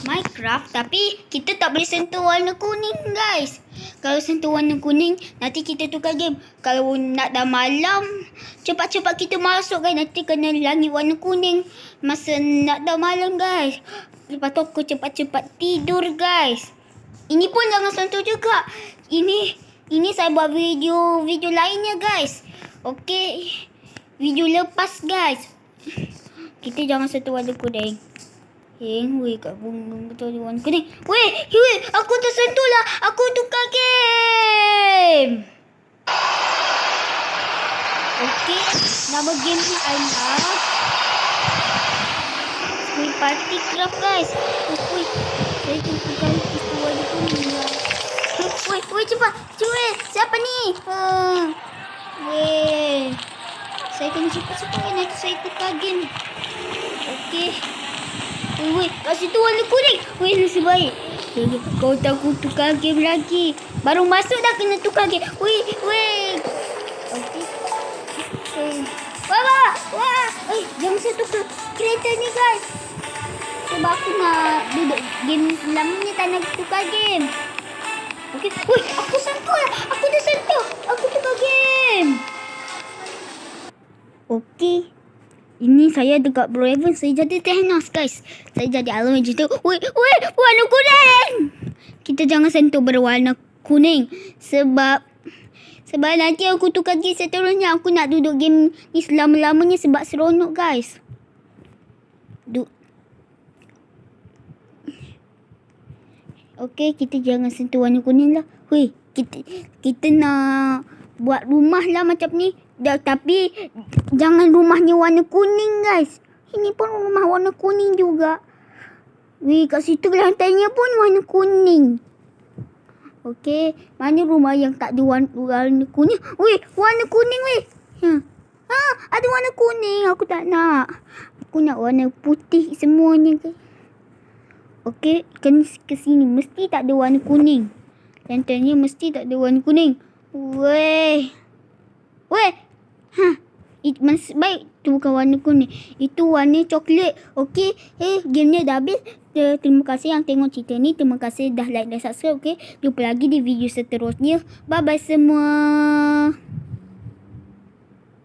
Minecraft, tapi kita tak boleh sentuh warna kuning, guys. Kalau sentuh warna kuning, nanti kita tukar game. Kalau nak dah malam, cepat-cepat kita masuk, guys. Nanti kena langit warna kuning. Masa nak dah malam, guys. Lepas tu aku cepat-cepat tidur, guys. Ini pun jangan sentuh juga. Ini saya buat video lainnya, guys. Okey. Video lepas, guys. Kita jangan sentuh warna kuning. Weh, kat bunga betul warna kuning. Weh, aku tersentuh lah. Aku tukar game. Okey, nama game ni adalah Squid Party Craft, guys. Weh, saya tukar warna kuning lah. Weh, cepat. Siapa ni? Weh. Saya kena cepat-cepat nanti saya tukar game. Okey. Weh, kat situ warna kuning. Weh, nasib baik. Kau tahu aku tukar game lagi. Baru masuk dah kena tukar game. Weh. Okey. Wah. Jangan saya tukar kereta ni, guys. Sebab aku nak duduk game selamanya, tak nak tukar game. Okey. Weh, aku sangkut lah. Aku dah sentuh. Aku tukar game. Okey. Ini saya dekat Bro Evan. Saya jadi Thanos, guys. Saya jadi Iron Man tu. Weh, warna kuning. Kita jangan sentuh berwarna kuning. Sebab nanti aku tukar game seterusnya. Aku nak duduk game ni selama-lamanya sebab seronok, guys. Okey, kita jangan sentuh warna kuning lah. Weh, kita nak buat rumah lah macam ni. Tapi jangan rumahnya warna kuning, guys. Ini pun rumah warna kuning juga. Weh, kat situ lantainya pun warna kuning. Okey, mana rumah yang tak ada warna kuning? Weh, warna kuning, weh. Ada warna kuning. Aku tak nak. Aku nak warna putih semuanya, guys. Okey, kena ke sini. Mesti tak ada warna kuning. Lantainya mesti tak ada warna kuning. Weh. Masih baik tu bukan warna kuning. Itu warna coklat. Okey. Gamenya dah habis. Terima kasih yang tengok cerita ni. Terima kasih dah like dan subscribe. Okey. Jumpa lagi di video seterusnya. Bye bye semua.